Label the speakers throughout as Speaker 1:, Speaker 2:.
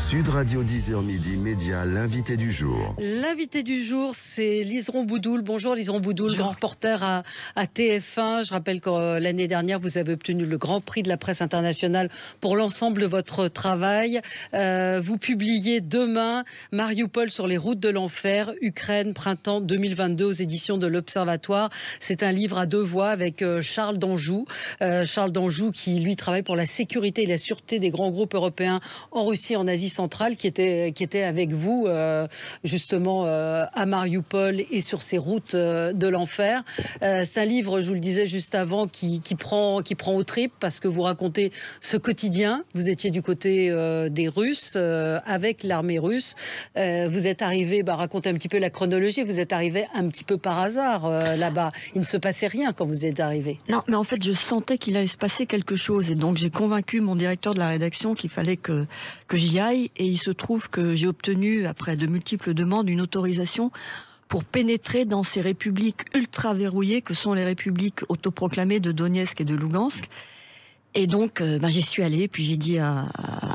Speaker 1: Sud Radio 10h midi, Média, l'invité du jour.
Speaker 2: L'invité du jour, c'est Liseron Boudoul. Bonjour Liseron Boudoul, grand reporter à TF1. Je rappelle que l'année dernière, vous avez obtenu le Grand Prix de la presse internationale pour l'ensemble de votre travail. Vous publiez demain Mariupol sur les routes de l'enfer, Ukraine, printemps 2022 aux éditions de l'Observatoire. C'est un livre à deux voix avec Charles d'Anjou. Charles d'Anjou qui, lui, travaille pour la sécurité et la sûreté des grands groupes européens en Russie, en Asie centrale, qui était avec vous justement à Mariupol et sur ces routes de l'enfer. C'est un livre, je vous le disais juste avant, qui prend aux tripes parce que vous racontez ce quotidien. Vous étiez du côté des Russes avec l'armée russe. Vous êtes arrivé, racontez un petit peu la chronologie, vous êtes arrivé un petit peu par hasard là-bas. Il ne se passait rien quand vous êtes arrivé.
Speaker 3: Non, mais en fait, je sentais qu'il allait se passer quelque chose et donc j'ai convaincu mon directeur de la rédaction qu'il fallait que j'y aille. Et il se trouve que j'ai obtenu, après de multiples demandes, une autorisation pour pénétrer dans ces républiques ultra verrouillées que sont les républiques autoproclamées de Donetsk et de Lugansk. Et donc, j'y suis allée, puis j'ai dit à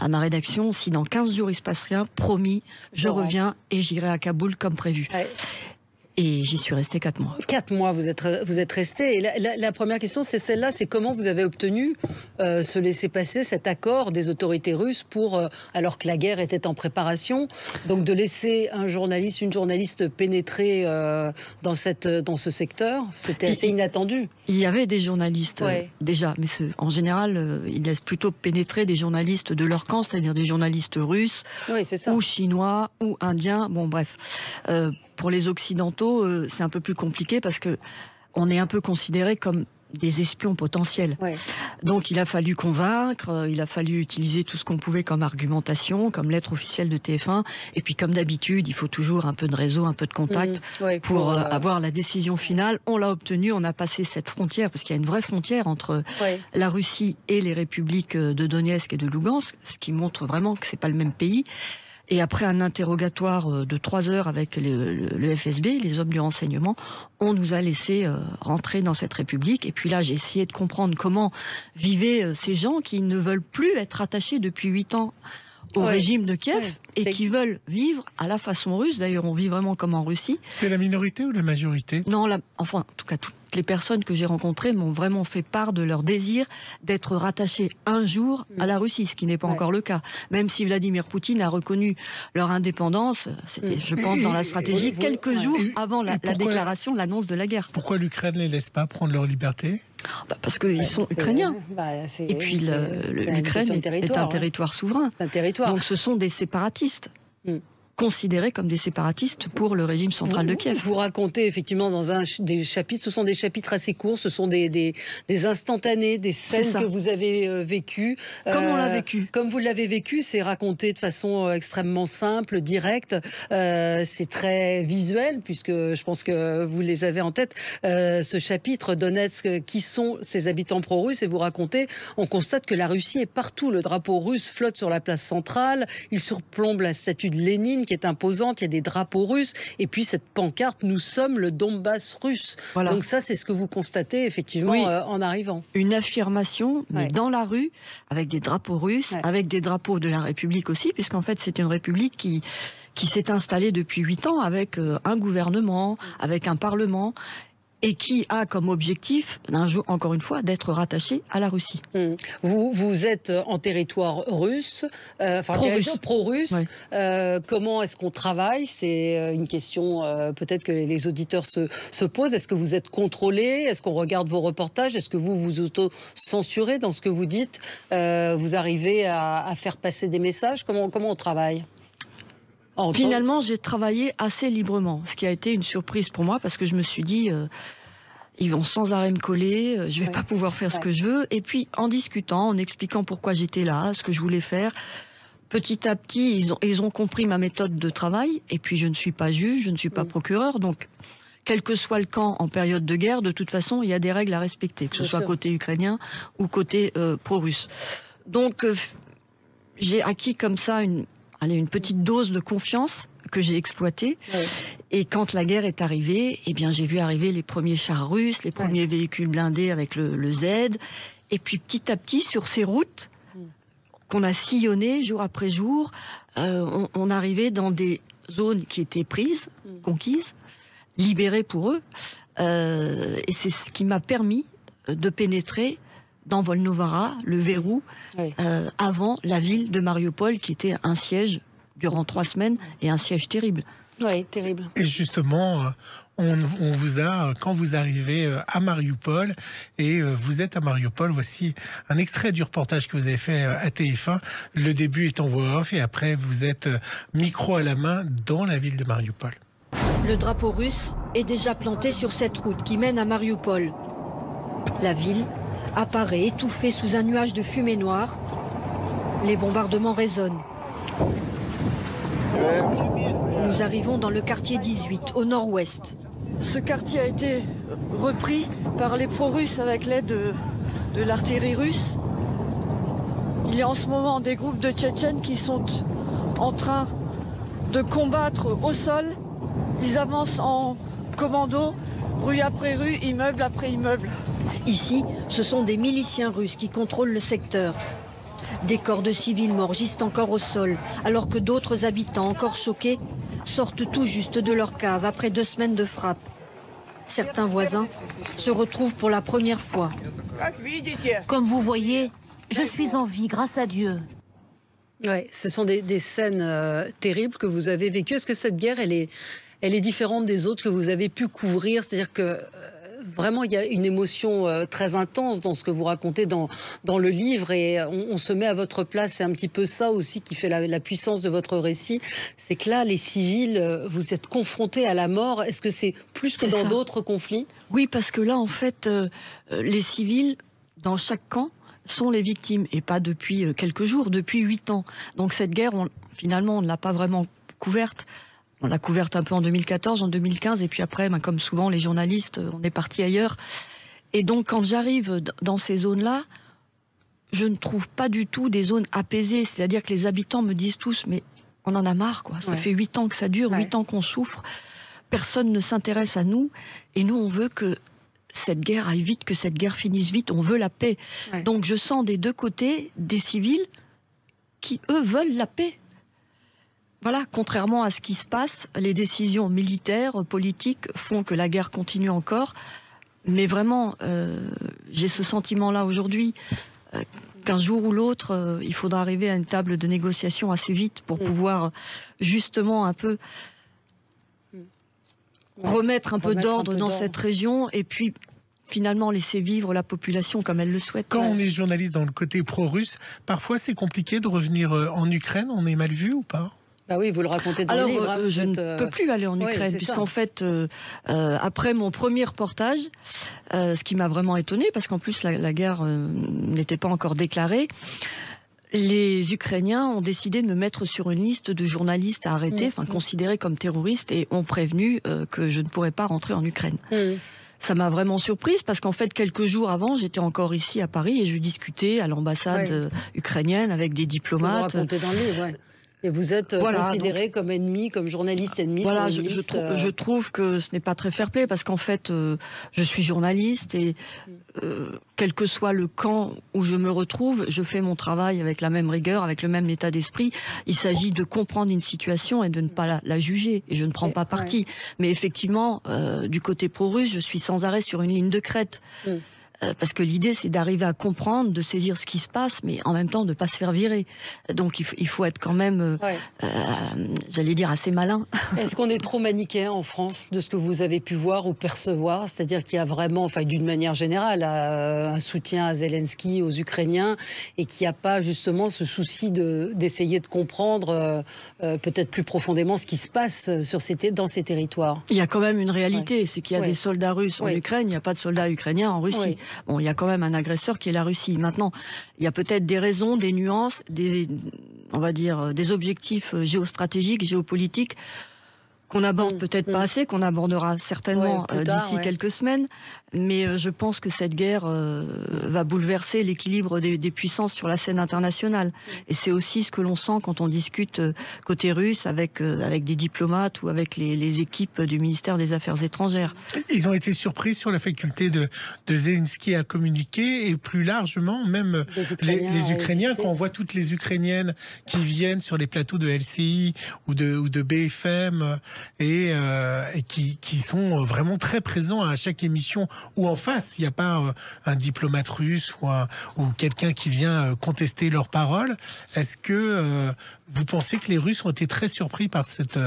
Speaker 3: ma rédaction, si dans 15 jours il se passe rien, promis, je reviens et j'irai à Kaboul comme prévu. Ouais. Et j'y suis restée 4 mois. 4
Speaker 2: mois, vous êtes restée. Et la première question, c'est celle-là, c'est comment vous avez obtenu ce laissez-passer, cet accord des autorités russes pour, alors que la guerre était en préparation, donc de laisser une journaliste pénétrer dans ce secteur, c'était assez inattendu.
Speaker 3: Il y avait des journalistes déjà, mais en général, ils laissent plutôt pénétrer des journalistes de leur camp, c'est-à-dire des journalistes russes, ou chinois, ou indiens, bon bref. Pour les Occidentaux, c'est un peu plus compliqué parce que on est un peu considérés comme des espions potentiels. Ouais. Donc il a fallu convaincre, il a fallu utiliser tout ce qu'on pouvait comme argumentation, comme lettre officielle de TF1. Et puis comme d'habitude, il faut toujours un peu de réseau, un peu de contact pour avoir la décision finale. On l'a obtenue, on a passé cette frontière, parce qu'il y a une vraie frontière entre la Russie et les républiques de Donetsk et de Lugansk, ce qui montre vraiment que c'est pas le même pays. Et après un interrogatoire de 3 heures avec le FSB, les hommes du renseignement, on nous a laissé rentrer dans cette république. Et puis là, j'ai essayé de comprendre comment vivaient ces gens qui ne veulent plus être attachés depuis 8 ans au régime de Kiev et qui veulent vivre à la façon russe. D'ailleurs, on vit vraiment comme en Russie.
Speaker 4: C'est la minorité ou la majorité?
Speaker 3: Non, enfin, en tout cas, toutes les personnes que j'ai rencontrées m'ont vraiment fait part de leur désir d'être rattachées un jour à la Russie, ce qui n'est pas encore le cas. Même si Vladimir Poutine a reconnu leur indépendance, c'était, je pense, dans la stratégie, quelques jours avant la déclaration, l'annonce de la guerre.
Speaker 4: Pourquoi l'Ukraine ne les laisse pas prendre leur liberté?
Speaker 3: Parce qu'ils sont ukrainiens. Et puis l'Ukraine est un territoire souverain.
Speaker 2: C'est un territoire.
Speaker 3: Donc ce sont des séparatistes. Considérés comme des séparatistes pour le régime central de Kiev.
Speaker 2: Vous racontez effectivement dans des chapitres, ce sont des chapitres assez courts, ce sont des instantanés, des scènes que vous avez vécues.
Speaker 3: Comme on l'a vécu.
Speaker 2: Comme vous l'avez vécu, c'est raconté de façon extrêmement simple, directe. C'est très visuel, puisque je pense que vous les avez en tête. Ce chapitre, Donetsk, qui sont ces habitants pro-russes, et vous racontez, on constate que la Russie est partout. Le drapeau russe flotte sur la place centrale, il surplombe la statue de Lénine, qui est imposante, il y a des drapeaux russes, et puis cette pancarte, nous sommes le Donbass russe. Voilà. Donc ça, c'est ce que vous constatez effectivement en arrivant.
Speaker 3: Une affirmation, mais dans la rue, avec des drapeaux russes, avec des drapeaux de la République aussi, puisqu'en fait c'est une République qui s'est installée depuis 8 ans avec un gouvernement, avec un parlement, et qui a comme objectif, encore une fois, d'être rattaché à la Russie.
Speaker 2: Vous êtes en territoire russe, pro-russe. Comment est-ce qu'on travaille? C'est une question peut-être que les auditeurs se posent. Est-ce que vous êtes contrôlé? Est-ce qu'on regarde vos reportages? Est-ce que vous auto-censurez dans ce que vous dites? Vous arrivez à faire passer des messages? Comment on travaille?
Speaker 3: Finalement, j'ai travaillé assez librement, ce qui a été une surprise pour moi, parce que je me suis dit, ils vont sans arrêt me coller, je vais pas pouvoir faire ce que je veux. Et puis, en discutant, en expliquant pourquoi j'étais là, ce que je voulais faire, petit à petit, ils ont compris ma méthode de travail. Et puis, je ne suis pas juge, je ne suis pas procureur, donc quel que soit le camp en période de guerre, de toute façon, il y a des règles à respecter, que ce soit côté ukrainien ou côté pro-russe. Donc, j'ai acquis comme ça une petite dose de confiance que j'ai exploitée. Et quand la guerre est arrivée, eh bien, j'ai vu arriver les premiers chars russes, les premiers véhicules blindés avec le Z. Et puis, petit à petit, sur ces routes, qu'on a sillonné jour après jour. On arrivait dans des zones qui étaient prises, conquises, libérées pour eux. Et c'est ce qui m'a permis de pénétrer dans Volnovara, le verrou, avant la ville de Mariupol, qui était un siège durant 3 semaines, et un siège terrible.
Speaker 2: Oui, terrible.
Speaker 4: Et justement, on vous a, quand vous arrivez à Mariupol, et vous êtes à Mariupol, voici un extrait du reportage que vous avez fait à TF1. Le début est en voix off, et après vous êtes micro à la main dans la ville de Mariupol.
Speaker 3: Le drapeau russe est déjà planté sur cette route qui mène à Mariupol. La ville apparaît étouffée sous un nuage de fumée noire. Les bombardements résonnent. Nous arrivons dans le quartier 18, au nord-ouest.
Speaker 5: Ce quartier a été repris par les pro-russes avec l'aide de l'artillerie russe. Il y a en ce moment des groupes de Tchétchènes qui sont en train de combattre au sol. Ils avancent en commando, rue après rue, immeuble après immeuble.
Speaker 3: Ici, ce sont des miliciens russes qui contrôlent le secteur. Des corps de civils morts gisent encore au sol, alors que d'autres habitants, encore choqués, sortent tout juste de leur cave après 2 semaines de frappe. Certains voisins se retrouvent pour la première fois.
Speaker 6: Comme vous voyez, je suis en vie, grâce à Dieu.
Speaker 2: Ouais, ce sont des scènes terribles que vous avez vécues. Est-ce que cette guerre, elle est différente des autres que vous avez pu couvrir? C'est-à-dire que vraiment, il y a une émotion très intense dans ce que vous racontez dans le livre, et on se met à votre place. C'est un petit peu ça aussi qui fait la puissance de votre récit. C'est que là, les civils, vous êtes confrontés à la mort. Est-ce que c'est plus que dans d'autres conflits?
Speaker 3: Oui, parce que là, en fait, les civils, dans chaque camp, sont les victimes, et pas depuis quelques jours, depuis 8 ans. Donc cette guerre, finalement, on ne l'a pas vraiment couverte. On l'a couverte un peu en 2014, en 2015, et puis après, comme souvent les journalistes, on est parti ailleurs. Et donc quand j'arrive dans ces zones-là, je ne trouve pas du tout des zones apaisées. C'est-à-dire que les habitants me disent tous, mais on en a marre, quoi. Ça fait 8 ans que ça dure, 8 ans qu'on souffre. Personne ne s'intéresse à nous, et nous, on veut que cette guerre aille vite, que cette guerre finisse vite, on veut la paix. Donc je sens des deux côtés des civils qui, eux, veulent la paix. Voilà, contrairement à ce qui se passe, les décisions militaires, politiques font que la guerre continue encore. Mais vraiment, j'ai ce sentiment-là aujourd'hui, qu'un jour ou l'autre, il faudra arriver à une table de négociation assez vite pour pouvoir justement un peu remettre un peu d'ordre dans cette région, et puis finalement laisser vivre la population comme elle le souhaite.
Speaker 4: Quand on est journaliste dans le côté pro-russe, parfois c'est compliqué de revenir en Ukraine. On est mal vu ou pas?
Speaker 2: Bah oui, vous le racontez dans le livre.
Speaker 3: Alors, je ne peux plus aller en Ukraine, puisqu'en fait, après mon premier reportage, ce qui m'a vraiment étonnée, parce qu'en plus la guerre n'était pas encore déclarée, les Ukrainiens ont décidé de me mettre sur une liste de journalistes à arrêter, considérés comme terroristes, et ont prévenu que je ne pourrais pas rentrer en Ukraine. Ça m'a vraiment surprise, parce qu'en fait, quelques jours avant, j'étais encore ici à Paris, et je discutais à l'ambassade ukrainienne avec des diplomates.
Speaker 2: Vous racontez dans le livre, Et vous êtes considéré comme ennemi, comme journaliste ennemi.
Speaker 3: Voilà, je trouve que ce n'est pas très fair-play, parce qu'en fait, je suis journaliste, et quel que soit le camp où je me retrouve, je fais mon travail avec la même rigueur, avec le même état d'esprit. Il s'agit de comprendre une situation et de ne pas la juger, et je ne prends pas parti. Mais effectivement, du côté pro-russe, je suis sans arrêt sur une ligne de crête. Parce que l'idée, c'est d'arriver à comprendre, de saisir ce qui se passe, mais en même temps de ne pas se faire virer. Donc il faut être quand même, j'allais dire, assez malin.
Speaker 2: Est-ce qu'on est trop manichéen en France de ce que vous avez pu voir ou percevoir? C'est-à-dire qu'il y a vraiment, enfin d'une manière générale, un soutien à Zelensky, aux Ukrainiens, et qu'il n'y a pas justement ce souci d'essayer de comprendre peut-être plus profondément ce qui se passe dans ces territoires?
Speaker 3: Il y a quand même une réalité, c'est qu'il y a des soldats russes en Ukraine, il n'y a pas de soldats ukrainiens en Russie. Bon, il y a quand même un agresseur qui est la Russie. Maintenant, il y a peut-être des raisons, des nuances, on va dire, des objectifs géostratégiques, géopolitiques qu'on aborde peut-être pas assez, qu'on abordera certainement d'ici quelques semaines. Mais je pense que cette guerre va bouleverser l'équilibre des puissances sur la scène internationale. Et c'est aussi ce que l'on sent quand on discute côté russe avec des diplomates ou avec les équipes du ministère des Affaires étrangères.
Speaker 4: Ils ont été surpris sur la faculté de Zelensky à communiquer, et plus largement même les Ukrainiens, quand on voit toutes les Ukrainiennes qui viennent sur les plateaux de LCI ou de BFM et qui sont vraiment très présents à chaque émission, où en face il n'y a pas un diplomate russe ou quelqu'un qui vient contester leurs paroles. Est-ce que vous pensez que les Russes ont été très surpris par cette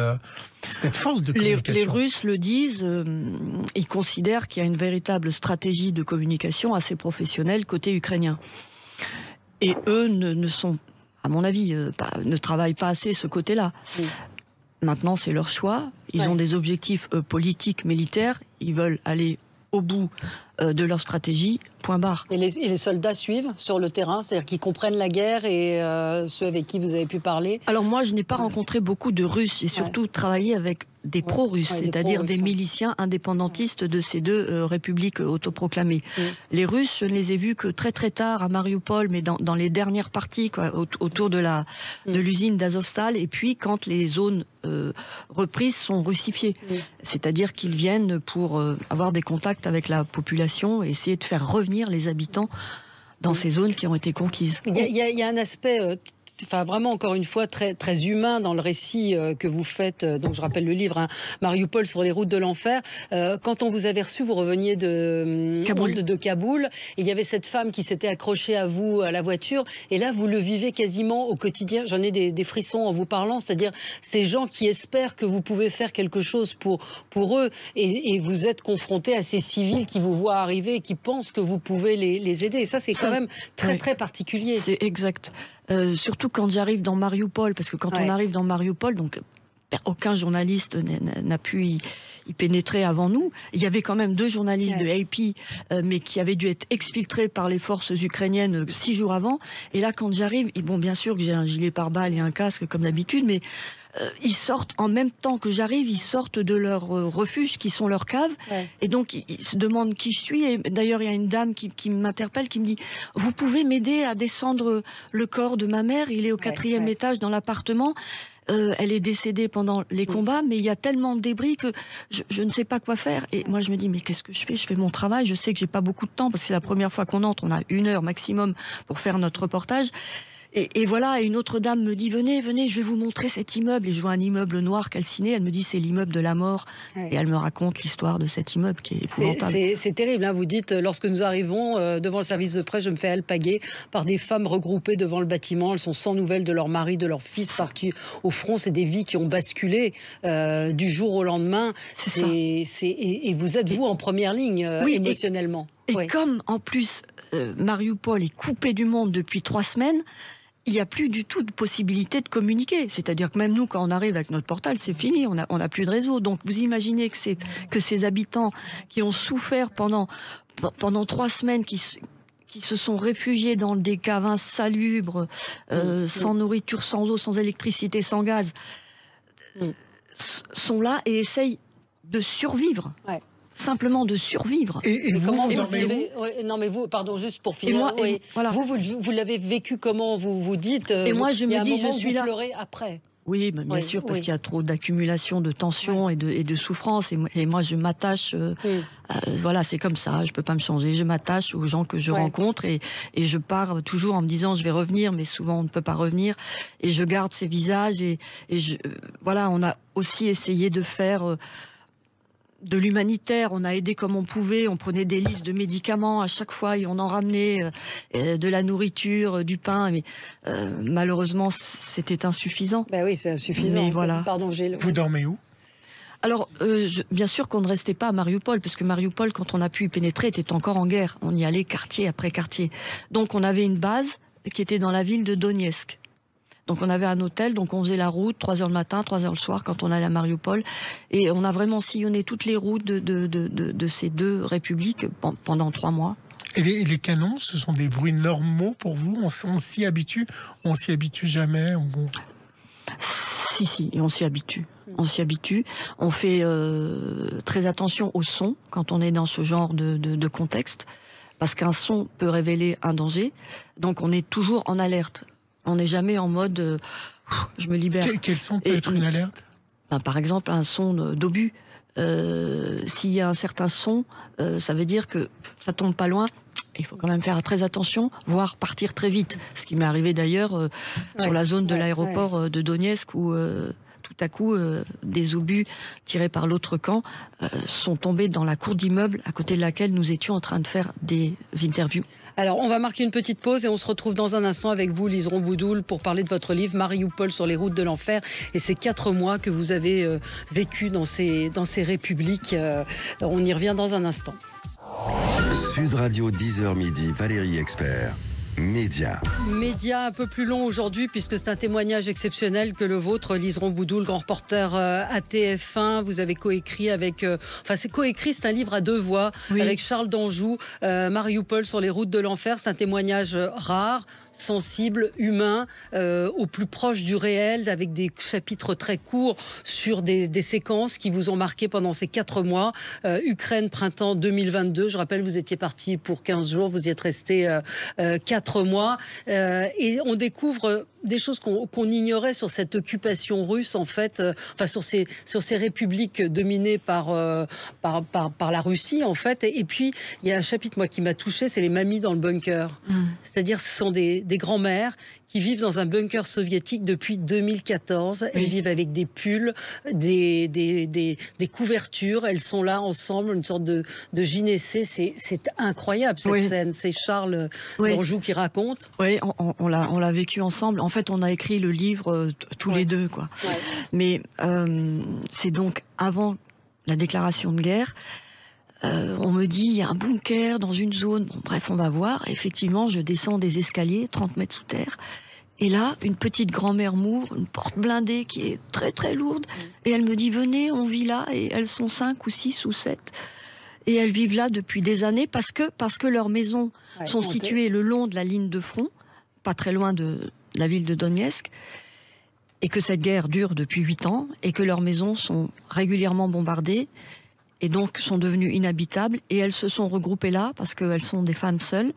Speaker 4: force de communication?
Speaker 3: Les Russes le disent, ils considèrent qu'il y a une véritable stratégie de communication assez professionnelle côté ukrainien. Et eux ne sont, à mon avis, ne travaillent pas assez ce côté-là. Maintenant, c'est leur choix. Ils ont des objectifs politiques, militaires. Ils veulent aller au bout de leur stratégie, point barre.
Speaker 2: Et les soldats suivent sur le terrain, c'est-à-dire qu'ils comprennent la guerre, et ceux avec qui vous avez pu parler?
Speaker 3: Alors moi, je n'ai pas rencontré beaucoup de Russes. J'ai surtout travaillé avec des pro-russes, c'est-à-dire des miliciens indépendantistes de ces deux républiques autoproclamées. Les Russes, je ne les ai vus que très très tard à Mariupol, mais dans les dernières parties, autour de l'usine d'Azovstal, et puis quand les zones reprises sont russifiées. C'est-à-dire qu'ils viennent pour avoir des contacts avec la population et essayer de faire revenir les habitants dans ces zones qui ont été conquises.
Speaker 2: Il y a un aspect... Enfin, vraiment, encore une fois, très, très humain dans le récit que vous faites. Donc, je rappelle le livre, hein, Mariupol sur les routes de l'enfer. Quand on vous avait reçu, vous reveniez de Kaboul. Et il y avait cette femme qui s'était accrochée à vous, à la voiture. Et là, vous le vivez quasiment au quotidien. J'en ai des frissons en vous parlant. C'est-à-dire, ces gens qui espèrent que vous pouvez faire quelque chose pour eux. Et vous êtes confronté à ces civils qui vous voient arriver et qui pensent que vous pouvez les aider. Et ça, c'est quand même très, très particulier.
Speaker 3: C'est exact. Surtout quand j'arrive dans Mariupol, parce que quand on arrive dans Mariupol, donc aucun journaliste n'a pu y pénétrer avant nous. Il y avait quand même 2 journalistes de AP, mais qui avaient dû être exfiltrés par les forces ukrainiennes 6 jours avant. Et là, quand j'arrive, bon, bien sûr que j'ai un gilet pare-balles et un casque comme d'habitude, mais ils sortent en même temps que j'arrive, ils sortent de leur refuge qui sont leurs caves, et donc ils se demandent qui je suis. Et d'ailleurs, il y a une dame qui m'interpelle, qui me dit: vous pouvez m'aider à descendre le corps de ma mère, il est au 4e étage dans l'appartement. Elle est décédée pendant les combats, mais il y a tellement de débris que je ne sais pas quoi faire. Et moi, je me dis, mais qu'est-ce que je fais? Je fais mon travail, je sais que j'ai pas beaucoup de temps, parce que c'est la première fois qu'on entre, on a 1 heure maximum pour faire notre reportage. Et voilà, et une autre dame me dit: venez, je vais vous montrer cet immeuble. Et je vois un immeuble noir calciné. Elle me dit: c'est l'immeuble de la mort. Et elle me raconte l'histoire de cet immeuble qui est épouvantable.
Speaker 2: C'est terrible, hein. Vous dites: lorsque nous arrivons devant le service de presse, je me fais alpaguer par des femmes regroupées devant le bâtiment. Elles sont sans nouvelles de leur mari, de leur fils partis au front. C'est des vies qui ont basculé du jour au lendemain. Et vous êtes, vous, en première ligne émotionnellement.
Speaker 3: Et comme, en plus, Mariupol est coupé du monde depuis 3 semaines, il n'y a plus du tout de possibilité de communiquer. C'est-à-dire que même nous, quand on arrive avec notre portable, c'est fini, on n'a plus de réseau. Donc vous imaginez que ces habitants qui ont souffert pendant 3 semaines, qui se sont réfugiés dans des caves insalubres, sans nourriture, sans eau, sans électricité, sans gaz, sont là et essayent de survivre. Simplement de survivre.
Speaker 4: Et vous dormez où?
Speaker 2: Non, mais vous, pardon, juste pour finir. Vous l'avez vécu comment? Vous dites.
Speaker 3: Et moi, je me dis, je suis là.
Speaker 2: Vous pleurez après.
Speaker 3: Oui, bien sûr, parce qu'il y a trop d'accumulation de tension et de souffrance. Et moi, je m'attache. Voilà, c'est comme ça. Je peux pas me changer. Je m'attache aux gens que je rencontre et je pars toujours en me disant: je vais revenir, mais souvent on ne peut pas revenir. Et je garde ces visages voilà, on a aussi essayé de faire de l'humanitaire, on a aidé comme on pouvait, on prenait des listes de médicaments à chaque fois et on en ramenait de la nourriture, du pain, mais malheureusement c'était insuffisant.
Speaker 2: Ben oui, c'est insuffisant.
Speaker 3: Mais voilà.
Speaker 2: Pardon,
Speaker 4: vous dormez où?
Speaker 3: Alors, bien sûr qu'on ne restait pas à Mariupol, parce que Mariupol, quand on a pu y pénétrer, était encore en guerre. On y allait quartier après quartier. Donc on avait une base qui était dans la ville de Donetsk. Donc on avait un hôtel, donc on faisait la route, 3h le matin, 3h le soir, quand on allait à Mariupol. Et on a vraiment sillonné toutes les routes de ces 2 républiques pendant 3 mois.
Speaker 4: Et les canons, ce sont des bruits normaux pour vous? On s'y habitue? On s'y habitue jamais?
Speaker 3: Si, et on s'y habitue. On s'y habitue. On fait très attention au son quand on est dans ce genre de contexte, parce qu'un son peut révéler un danger. Donc on est toujours en alerte. On n'est jamais en mode je me libère.
Speaker 4: Quel son peut être une alerte?
Speaker 3: Par exemple, un son d'obus. S'il y a un certain son, ça veut dire que ça tombe pas loin. Il faut quand même faire très attention, voire partir très vite. Ce qui m'est arrivé d'ailleurs sur la zone de l'aéroport de Donetsk, où tout à coup, des obus tirés par l'autre camp sont tombés dans la cour d'immeuble à côté de laquelle nous étions en train de faire des interviews.
Speaker 2: Alors, on va marquer une petite pause et on se retrouve dans un instant avec vous, Liseron Boudoul, pour parler de votre livre Mariupol sur les routes de l'enfer et ces 4 mois que vous avez vécu dans ces républiques. On y revient dans un instant.
Speaker 1: Sud Radio 10h midi, Valérie Expert. Média
Speaker 2: un peu plus long aujourd'hui puisque c'est un témoignage exceptionnel que le vôtre, Liseron Boudoul, grand reporter à TF1. Vous avez coécrit avec... c'est un livre à 2 voix avec Charles Danjou, Mariupol sur les routes de l'enfer. C'est un témoignage rare, sensible, humain, au plus proche du réel, avec des chapitres très courts sur des séquences qui vous ont marqué pendant ces 4 mois. Ukraine, printemps 2022. Je rappelle, vous étiez parti pour 15 jours, vous y êtes resté 4 mois. Et on découvre des choses qu'on ignorait sur cette occupation russe, en fait, sur ces républiques dominées par la Russie, en fait. Et puis, il y a un chapitre, moi, qui m'a touchée, c'est les mamies dans le bunker. C'est-à-dire, ce sont des grands-mères qui vivent dans un bunker soviétique depuis 2014. Elles vivent avec des pulls, des couvertures. Elles sont là ensemble, une sorte de gynécée. C'est incroyable, cette scène. C'est Charles Danjou qui raconte.
Speaker 3: Oui, on l'a vécu ensemble. En fait, on a écrit le livre tous les deux, quoi. Mais c'est donc avant la déclaration de guerre. On me dit, il y a un bunker dans une zone. Bon, bref, on va voir. Effectivement, je descends des escaliers, 30 mètres sous terre. Et là, une petite grand-mère m'ouvre, une porte blindée qui est très très lourde. Et elle me dit, venez, on vit là. Et elles sont 5 ou 6 ou 7. Et elles vivent là depuis des années parce que leurs maisons sont situées le long de la ligne de front, pas très loin de la ville de Donetsk. Et que cette guerre dure depuis 8 ans. Et que leurs maisons sont régulièrement bombardées. Et donc sont devenues inhabitables, et elles se sont regroupées là parce qu'elles sont des femmes seules.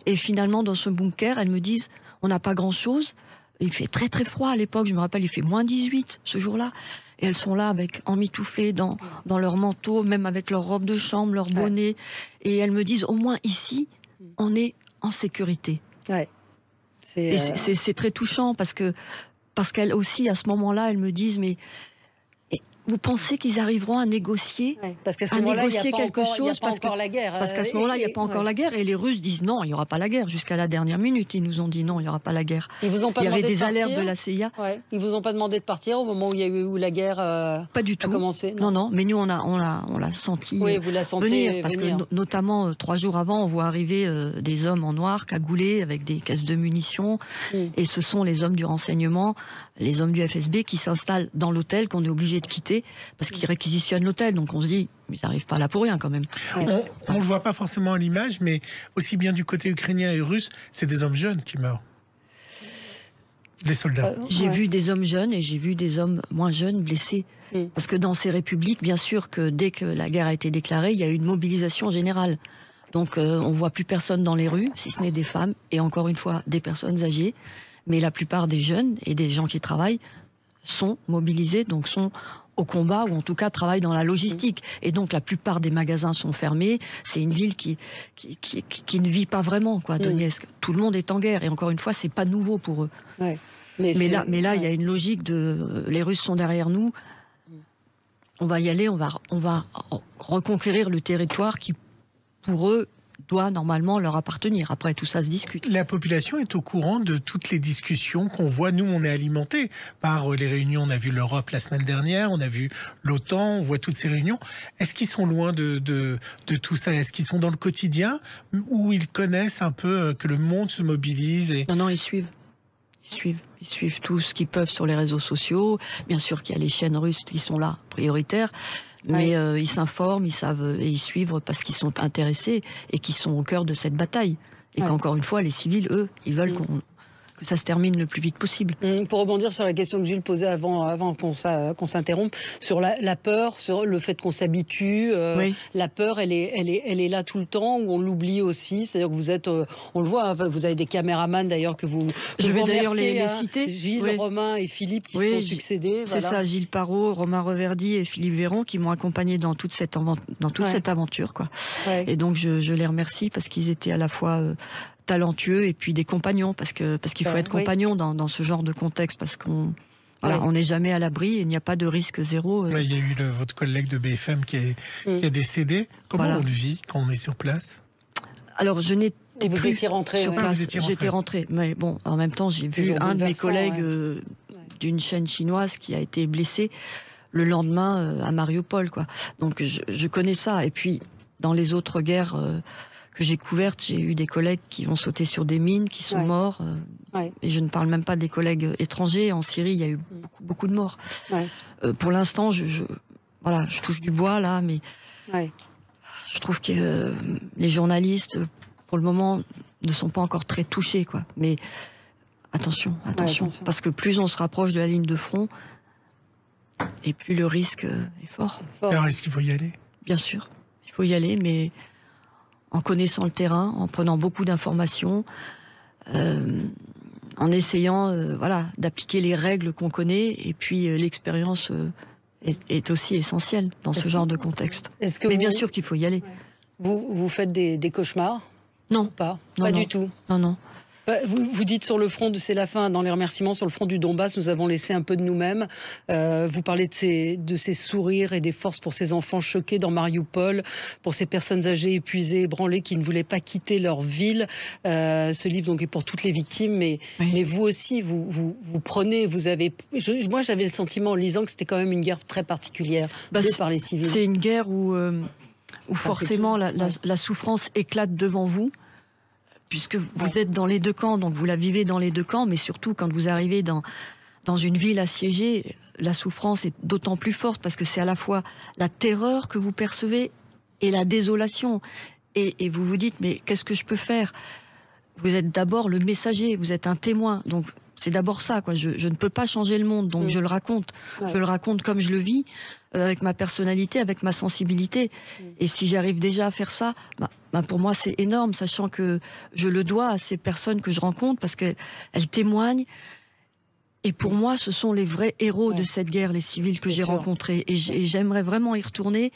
Speaker 3: Et finalement, dans ce bunker, elles me disent, on n'a pas grand-chose. Il fait très très froid à l'époque, je me rappelle, il fait moins 18 ce jour-là. Et elles sont là avec emmitouflées dans leur manteau, même avec leur robe de chambre, leur bonnet. Et elles me disent, au moins ici, on est en sécurité. Et c'est très touchant parce qu'elles aussi, à ce moment-là, elles me disent, mais... Vous pensez qu'ils arriveront à négocier,
Speaker 2: parce qu'à ce moment-là,
Speaker 3: quelque chose, parce qu'à ce moment-là, il n'y a pas encore la guerre, et les Russes disent non, il n'y aura pas la guerre. Jusqu'à la dernière minute, ils nous ont dit non, il n'y aura pas la guerre.
Speaker 2: Il y
Speaker 3: avait des alertes de la CIA.
Speaker 2: Ils vous ont pas demandé de partir au moment où la guerre
Speaker 3: pas du tout.
Speaker 2: a commencé.
Speaker 3: Non, mais nous on l'a senti
Speaker 2: vous la sentiez
Speaker 3: venir, parce que notamment 3 jours avant, on voit arriver des hommes en noir, cagoulés, avec des caisses de munitions, et ce sont les hommes du renseignement, les hommes du FSB qui s'installent dans l'hôtel qu'on est obligé de quitter parce qu'ils réquisitionnent l'hôtel. Donc on se dit, ils n'arrivent pas là pour rien quand même.
Speaker 4: On ne le voit pas forcément à l'image, mais aussi bien du côté ukrainien et russe, c'est des hommes jeunes qui meurent. Des soldats.
Speaker 3: J'ai vu des hommes jeunes et j'ai vu des hommes moins jeunes blessés. Parce que dans ces républiques, bien sûr que dès que la guerre a été déclarée, il y a eu une mobilisation générale. Donc on ne voit plus personne dans les rues, si ce n'est des femmes, et encore une fois des personnes âgées. Mais la plupart des jeunes et des gens qui travaillent sont mobilisés, donc sont au combat, ou en tout cas travaillent dans la logistique. Et donc la plupart des magasins sont fermés. C'est une ville qui ne vit pas vraiment, quoi, Donetsk. Tout le monde est en guerre, et encore une fois, c'est pas nouveau pour eux. Mais là, il y a une logique de les Russes sont derrière nous. On va y aller, on va reconquérir le territoire qui, pour eux, doit normalement leur appartenir. Après, tout ça se discute.
Speaker 4: La population est au courant de toutes les discussions qu'on voit. Nous, on est alimenté par les réunions. On a vu l'Europe la semaine dernière, on a vu l'OTAN, on voit toutes ces réunions. Est-ce qu'ils sont loin de tout ça? Est-ce qu'ils sont dans le quotidien, ou ils connaissent un peu que le monde se mobilise
Speaker 3: Non, ils suivent. Ils suivent tout ce qu'ils peuvent sur les réseaux sociaux. Bien sûr qu'il y a les chaînes russes qui sont là, prioritaires. Mais ils s'informent, ils savent, et ils suivent parce qu'ils sont intéressés et qu'ils sont au cœur de cette bataille. Et qu'encore une fois, les civils, eux, ils veulent ça se termine le plus vite possible.
Speaker 2: Pour rebondir sur la question que Gilles posait avant qu'on s'interrompe, sur la peur, sur le fait qu'on s'habitue, la peur, elle est là tout le temps, ou on l'oublie aussi. C'est-à-dire que vous êtes, on le voit, hein, vous avez des caméramans d'ailleurs que vous...
Speaker 3: Je vais d'ailleurs les citer.
Speaker 2: Gilles, Romain et Philippe qui se sont succédés.
Speaker 3: C'est ça, Gilles Parot, Romain Reverdy et Philippe Véron qui m'ont accompagné dans toute cette aventure, quoi. Et donc je les remercie parce qu'ils étaient à la fois talentueux et puis des compagnons, parce qu'il faut être compagnon dans ce genre de contexte, parce qu'on on n'est jamais à l'abri et il n'y a pas de risque zéro.
Speaker 4: Il y a eu votre collègue de BFM qui est décédé. Comment on le vit quand on est sur place?
Speaker 3: Alors je n'étais plus
Speaker 2: rentré,
Speaker 3: sur place, j'étais rentré, mais bon, en même temps j'ai vu un de mes collègues d'une chaîne chinoise qui a été blessé le lendemain à Mariupol, quoi. Donc je connais ça. Et puis dans les autres guerres que j'ai couvertes, j'ai eu des collègues qui ont sauté sur des mines, qui sont morts. Et je ne parle même pas des collègues étrangers. En Syrie, il y a eu beaucoup de morts. Pour l'instant, je touche du bois là, mais je trouve que les journalistes, pour le moment, ne sont pas encore très touchés, quoi. Mais attention, parce que plus on se rapproche de la ligne de front, et plus le risque est fort.
Speaker 4: Alors, est-ce qu'il faut y aller?
Speaker 3: Bien sûr, il faut y aller, mais en connaissant le terrain, en prenant beaucoup d'informations, en essayant d'appliquer les règles qu'on connaît, et puis l'expérience est aussi essentielle dans ce genre de contexte. Mais bien sûr qu'il faut y aller.
Speaker 2: Vous faites des cauchemars?
Speaker 3: Non.
Speaker 2: Pas
Speaker 3: Non.
Speaker 2: Du tout?
Speaker 3: Non.
Speaker 2: Vous dites sur le front, c'est la fin, dans les remerciements, sur le front du Donbass, nous avons laissé un peu de nous-mêmes. Vous parlez de ces sourires et des forces pour ces enfants choqués dans Mariupol, pour ces personnes âgées, épuisées, ébranlées, qui ne voulaient pas quitter leur ville. Ce livre donc est pour toutes les victimes, mais vous aussi, vous prenez, moi j'avais le sentiment en lisant que c'était quand même une guerre très particulière par les civils.
Speaker 3: C'est une guerre où forcément la souffrance éclate devant vous, puisque vous êtes dans les deux camps, donc vous la vivez dans les deux camps, mais surtout quand vous arrivez dans une ville assiégée, la souffrance est d'autant plus forte, parce que c'est à la fois la terreur que vous percevez et la désolation. Et vous vous dites, mais qu'est-ce que je peux faire? Vous êtes d'abord le messager, vous êtes un témoin, donc c'est d'abord ça, quoi. Je ne peux pas changer le monde, donc je le raconte. Je le raconte comme je le vis, avec ma personnalité, avec ma sensibilité. Et si j'arrive déjà à faire ça, pour moi c'est énorme, sachant que je le dois à ces personnes que je rencontre, parce qu'elles témoignent. Et pour moi, ce sont les vrais héros de cette guerre, les civils que j'ai rencontrés. Et j'aimerais vraiment y retourner,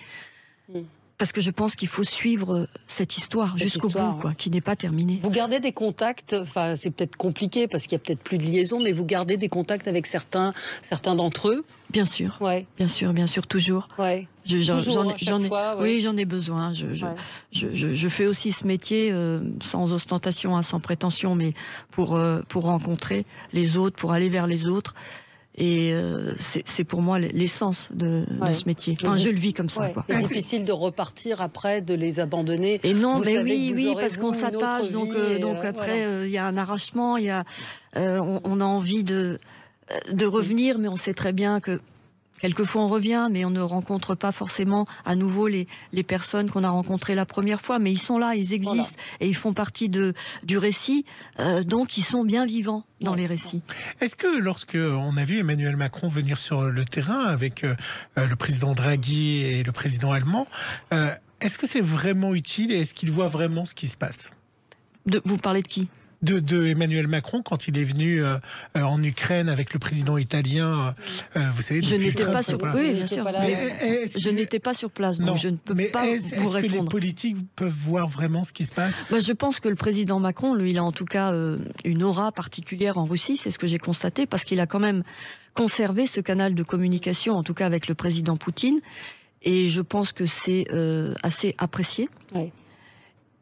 Speaker 3: parce que je pense qu'il faut suivre cette histoire jusqu'au bout, quoi, qui n'est pas terminée.
Speaker 2: Vous gardez des contacts, enfin c'est peut-être compliqué parce qu'il y a peut-être plus de liaison, mais vous gardez des contacts avec certains d'entre eux?
Speaker 3: Bien sûr, bien sûr, toujours. J'en ai besoin. Je fais aussi ce métier sans ostentation, sans prétention, mais pour rencontrer les autres, pour aller vers les autres. Et c'est pour moi l'essence de ce métier. Enfin, je le vis comme ça.
Speaker 2: C'est difficile de repartir après, de les abandonner.
Speaker 3: Et non, mais oui, parce qu'on s'attache. Donc après, il y a un arrachement. On a envie de revenir, mais on sait très bien que quelquefois on revient, mais on ne rencontre pas forcément à nouveau les personnes qu'on a rencontrées la première fois. Mais ils sont là, ils existent, et ils font partie du récit. Donc ils sont bien vivants dans les récits.
Speaker 4: Est-ce que lorsque on a vu Emmanuel Macron venir sur le terrain avec le président Draghi et le président allemand, est-ce que c'est vraiment utile et est-ce qu'il voit vraiment ce qui se passe?
Speaker 3: Vous parlez de qui?
Speaker 4: De Emmanuel Macron quand il est venu en Ukraine avec le président italien, vous savez.
Speaker 3: Je n'étais pas sur. Oui, bien sûr. Je n'étais pas sur place, donc je ne peux pas vous répondre.
Speaker 4: Est-ce que les politiques peuvent voir vraiment ce qui se passe?
Speaker 3: Je pense que le président Macron, lui, il a en tout cas une aura particulière en Russie, c'est ce que j'ai constaté, parce qu'il a quand même conservé ce canal de communication, en tout cas avec le président Poutine, et je pense que c'est assez apprécié.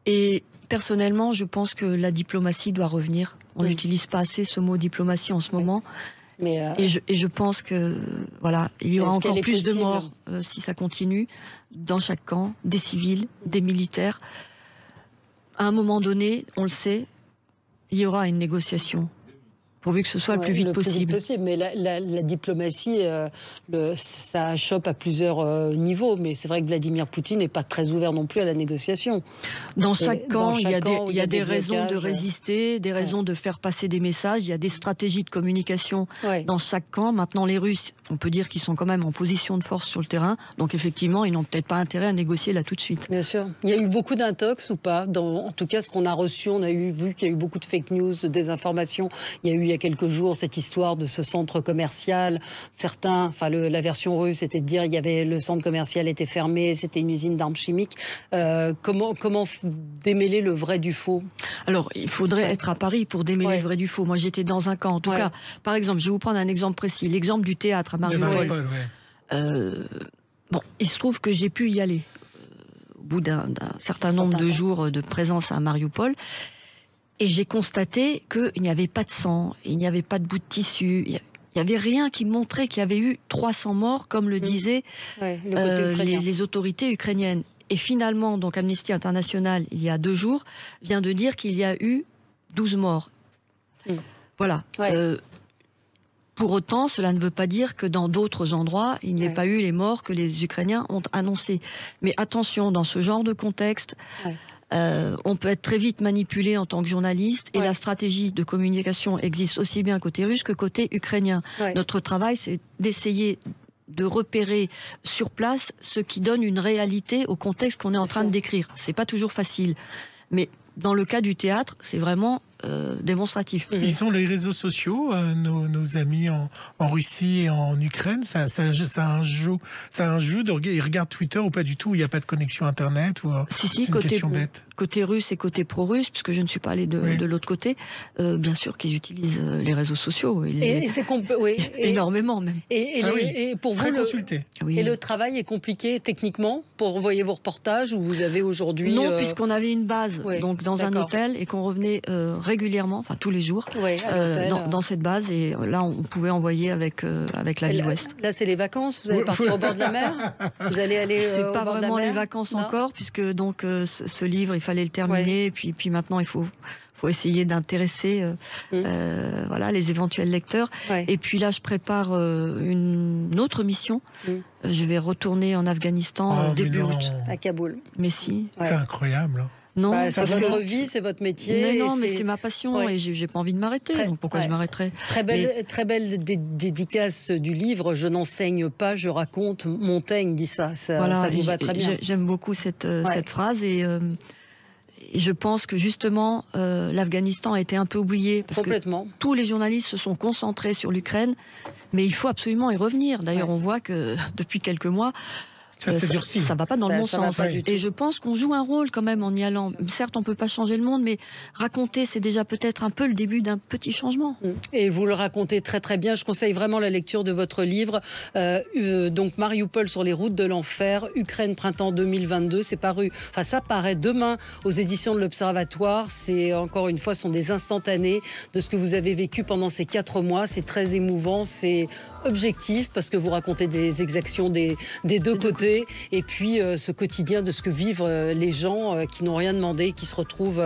Speaker 3: Et personnellement, je pense que la diplomatie doit revenir. On n'utilise pas assez ce mot diplomatie en ce moment. Et je pense que il y aura encore plus de morts si ça continue dans chaque camp, des civils, des militaires. À un moment donné, on le sait, il y aura une négociation pourvu que ce soit le plus vite possible.
Speaker 2: Mais la diplomatie, ça chope à plusieurs niveaux. Mais c'est vrai que Vladimir Poutine n'est pas très ouvert non plus à la négociation.
Speaker 3: Dans chaque camp, il y a des raisons de résister, des raisons de faire passer des messages. Il y a des stratégies de communication dans chaque camp. Maintenant, les Russes, on peut dire qu'ils sont quand même en position de force sur le terrain. Donc effectivement, ils n'ont peut-être pas intérêt à négocier là tout de suite.
Speaker 2: Bien sûr. Il y a eu beaucoup d'intox ou pas? En tout cas, ce qu'on a reçu, on a vu qu'il y a eu beaucoup de fake news, de désinformation. Il y a eu il y a quelques jours cette histoire de ce centre commercial. La version russe était de dire le centre commercial était fermé, c'était une usine d'armes chimiques. Comment démêler le vrai du faux?
Speaker 3: Alors, il faudrait être à Paris pour démêler le vrai du faux. Moi, j'étais dans un camp. En tout cas, par exemple, je vais vous prendre un exemple précis. L'exemple du théâtre à Mariupol. Il se trouve que j'ai pu y aller au bout d'un certain nombre de jours de présence à Mariupol. Et j'ai constaté qu'il n'y avait pas de sang, il n'y avait pas de bout de tissu, il n'y avait rien qui montrait qu'il y avait eu 300 morts, comme le disaient les autorités ukrainiennes. Et finalement, donc Amnesty International, il y a 2 jours, vient de dire qu'il y a eu 12 morts. Voilà. Pour autant, cela ne veut pas dire que dans d'autres endroits, il n'y ait pas eu les morts que les Ukrainiens ont annoncés. Mais attention, dans ce genre de contexte... on peut être très vite manipulé en tant que journaliste et la stratégie de communication existe aussi bien côté russe que côté ukrainien. Notre travail, c'est d'essayer de repérer sur place ce qui donne une réalité au contexte qu'on est en train de décrire. C'est pas toujours facile, mais dans le cas du théâtre, c'est vraiment démonstratif.
Speaker 4: Ils ont les réseaux sociaux, nos amis en Russie et en Ukraine. Ça a un jeu ils regardent Twitter ou pas du tout? Il n'y a pas de connexion Internet ou
Speaker 3: Si, côté russe et côté pro-russe, puisque je ne suis pas allée de l'autre côté, bien sûr qu'ils utilisent les réseaux sociaux. Énormément même.
Speaker 2: Et pour vous, et le travail est compliqué techniquement pour envoyer vos reportages où vous avez aujourd'hui...
Speaker 3: Non, puisqu'on avait une base donc dans un hôtel et qu'on revenait régulièrement, enfin tous les jours, dans cette base, et là on pouvait envoyer avec la Vie Ouest.
Speaker 2: Là c'est les vacances, vous allez partir au bord de la mer? Vous allez aller
Speaker 3: c'est pas vraiment les vacances encore, puisque donc ce livre il fallait le terminer, puis maintenant il faut essayer d'intéresser les éventuels lecteurs. Et puis là, je prépare une autre mission. Je vais retourner en Afghanistan début août.
Speaker 2: À Kaboul.
Speaker 3: Mais si.
Speaker 4: C'est incroyable.
Speaker 2: Non, c'est votre vie, c'est votre métier.
Speaker 3: Mais c'est ma passion et j'ai pas envie de m'arrêter. Donc pourquoi je m'arrêterais?
Speaker 2: Très belle dédicace du livre. Je n'enseigne pas, je raconte. Montaigne dit ça. Ça vous va très bien.
Speaker 3: J'aime beaucoup cette phrase et je pense que justement l'Afghanistan a été un peu oublié parce que tous les journalistes se sont concentrés sur l'Ukraine, mais il faut absolument y revenir. D'ailleurs, on voit que depuis quelques mois, ça va pas dans le bon sens. Et je pense qu'on joue un rôle quand même en y allant. Certes, on peut pas changer le monde, mais raconter, c'est déjà peut-être un peu le début d'un petit changement.
Speaker 2: Et vous le racontez très très bien. Je conseille vraiment la lecture de votre livre. Donc Mariupol sur les routes de l'enfer, Ukraine printemps 2022. C'est paru. Enfin, ça paraît demain aux éditions de l'Observatoire. C'est encore une fois, ce sont des instantanés de ce que vous avez vécu pendant ces 4 mois. C'est très émouvant. C'est objectif parce que vous racontez des exactions des 2 côtés. Et puis ce quotidien de ce que vivent les gens qui n'ont rien demandé, qui se retrouvent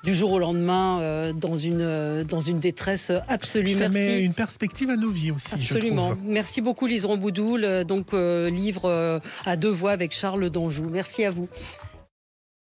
Speaker 2: du jour au lendemain dans une détresse absolue.
Speaker 4: Ça met une perspective à nos vies aussi.
Speaker 2: Absolument. Merci beaucoup Liseron Boudoul. Donc livre à 2 voix avec Charles d'Anjou. Merci à vous.